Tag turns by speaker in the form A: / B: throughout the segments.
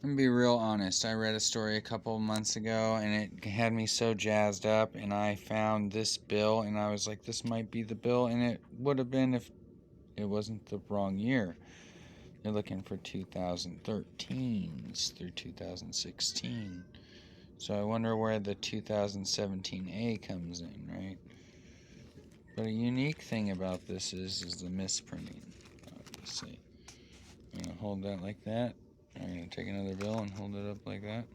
A: I'm gonna be real honest. I read a story a couple of months ago and it had me so jazzed up, and I found this bill and I was like, this might be the bill, and it would have been if it wasn't the wrong year. They're looking for 2013s through 2016. So I wonder where the 2017A comes in, right? But a unique thing about this is the misprinting. Let's see. I'm going to hold that like that. I'm going to take another bill and hold it up like that.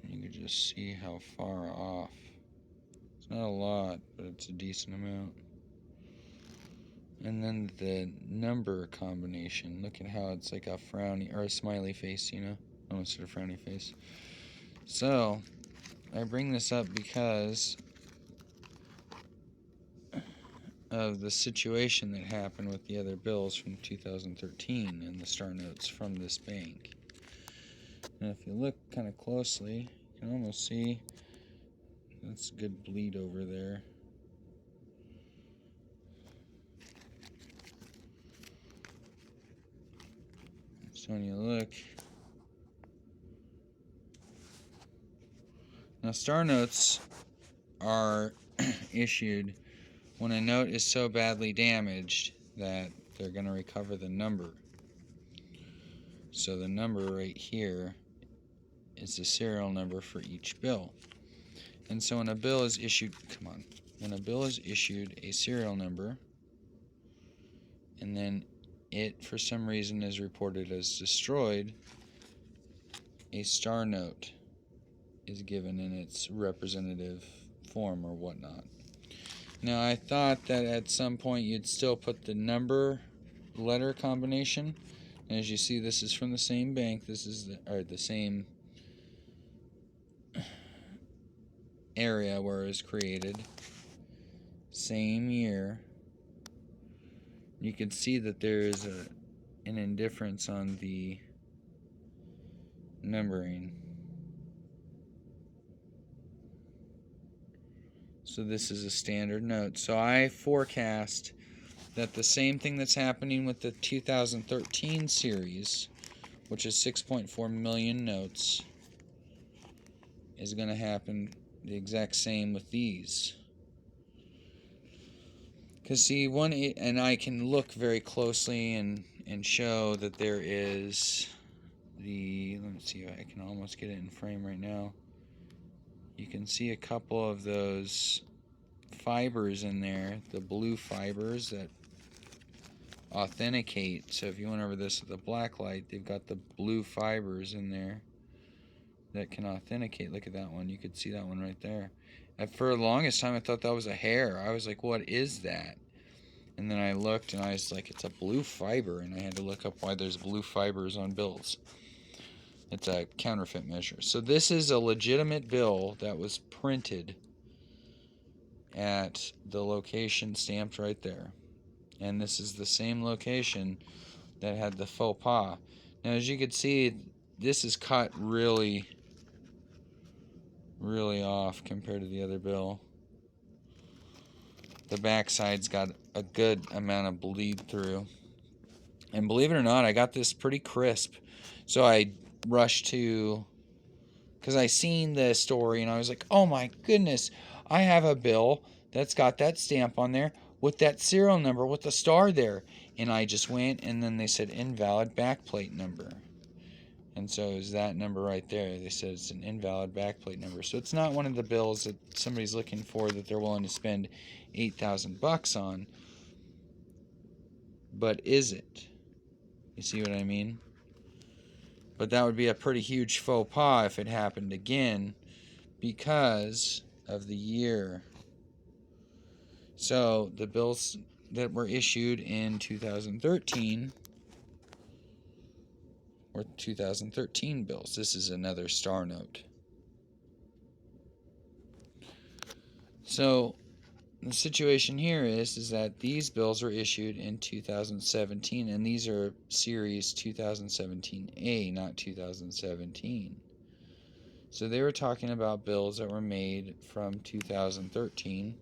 A: And you can just see how far off. It's not a lot, but it's a decent amount. And then the number combination. Look at how it's like a frowny or a smiley face, you know? Almost a frowny face. So, I bring this up because of the situation that happened with the other bills from 2013 and the star notes from this bank. And if you look kind of closely, you can almost see that's a good bleed over there. So when you look, now star notes are issued when a note is so badly damaged that they're going to recover the number. So the number right here is the serial number for each bill. And so when a bill is issued, when a bill is issued a serial number, and then it for some reason is reported as destroyed, a star note is given in its representative form or whatnot. Now I thought that at some point you'd still put the number letter combination. And as you see, this is from the same bank. This is the same area where it was created. Same year. You can see that there is an indifference on the numbering. So this is a standard note. So I forecast that the same thing that's happening with the 2013 series, which is 6.4 million notes, is going to happen the exact same with these. Because see, and I can look very closely and show that there is let me see if I can almost get it in frame right now. You can see a couple of those fibers in there, the blue fibers that authenticate. So if you went over this with a black light, they've got the blue fibers in there that can authenticate. Look at that one. You could see that one right there. And for the longest time, I thought that was a hair. I was like, what is that? And then I looked and I was like, it's a blue fiber. And I had to look up why there's blue fibers on bills. It's a counterfeit measure. So this is a legitimate bill that was printed at the location stamped right there. And this is the same location that had the faux pas. Now, as you can see, this is cut really, really off compared to the other bill. The backside's got a good amount of bleed through. And believe it or not, I got this pretty crisp. So I rushed to, because I seen the story and I was like, oh my goodness, I have a bill that's got that stamp on there with that serial number with the star there. And I just went, and then they said invalid backplate number. And so it was that number right there. They said it's an invalid backplate number. So it's not one of the bills that somebody's looking for that they're willing to spend $8,000 on. But is it? You see what I mean? But that would be a pretty huge faux pas if it happened again because of the year. So the bills that were issued in 2013 were 2013 bills. This is another star note. So the situation here is that these bills were issued in 2017, and these are series 2017A, not 2017. So they were talking about bills that were made from 2013,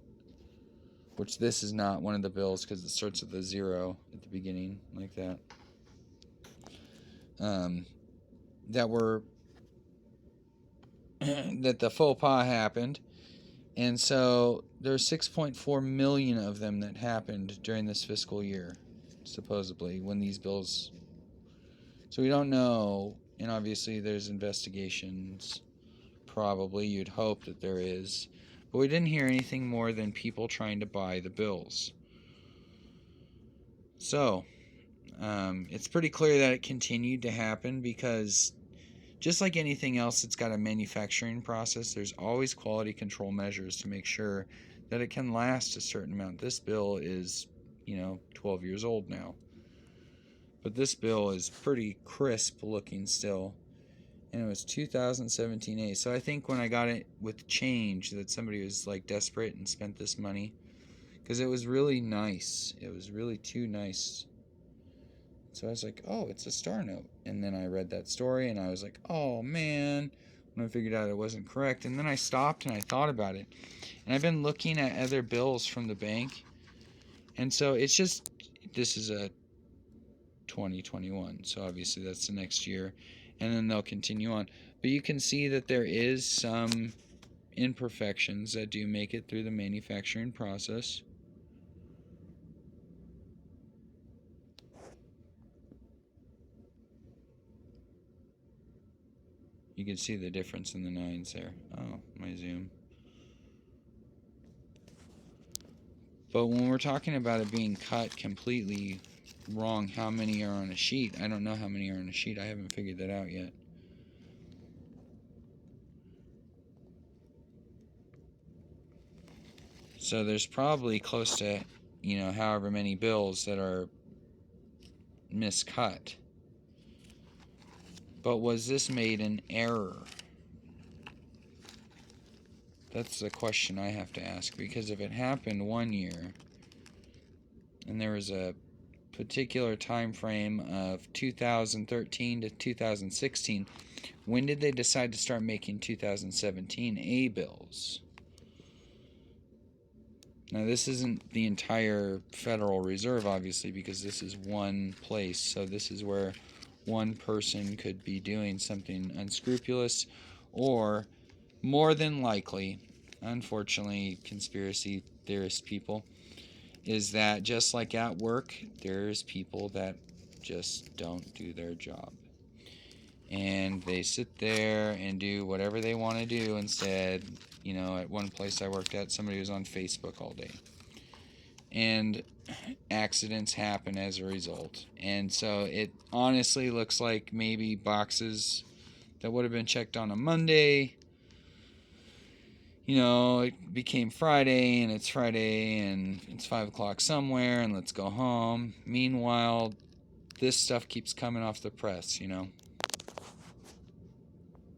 A: which this is not one of the bills because it starts with a 0 at the beginning, like that. that were that the faux pas happened, and so there's 6.4 million of them that happened during this fiscal year, supposedly, when these bills. So we don't know, and obviously there's investigations. Probably, you'd hope that there is, but we didn't hear anything more than people trying to buy the bills. So it's pretty clear that it continued to happen because, just like anything else that's got a manufacturing process, there's always quality control measures to make sure that it can last a certain amount. This bill is, 12 years old now. But this bill is pretty crisp looking still. And it was 2017A. So I think when I got it with change, that somebody was like desperate and spent this money. Because it was really nice. It was really too nice. So I was like, oh, it's a star note. And then I read that story and I was like, oh man. When I figured out it wasn't correct. And then I stopped and I thought about it. And I've been looking at other bills from the bank. And so it's just, this is a 2021. So obviously that's the next year. And then they'll continue on. But you can see that there is some imperfections that do make it through the manufacturing process. You can see the difference in the 9s there. Oh, my zoom. But when we're talking about it being cut completely wrong, how many are on a sheet? I don't know how many are on a sheet. I haven't figured that out yet. So there's probably close to, however many bills that are miscut. But was this made in error? That's the question I have to ask, because if it happened one year and there was a particular time frame of 2013 to 2016, when did they decide to start making 2017 A bills? Now this isn't the entire Federal Reserve, obviously, because this is one place, so this is where one person could be doing something unscrupulous, or more than likely, unfortunately, conspiracy theorist people, is that just like at work, there's people that just don't do their job. And they sit there and do whatever they want to do instead. At one place I worked at, somebody was on Facebook all day. And accidents happen as a result. And so it honestly looks like maybe boxes that would have been checked on a Monday, it became Friday, and it's Friday, and it's 5 o'clock somewhere, and let's go home. Meanwhile, this stuff keeps coming off the press,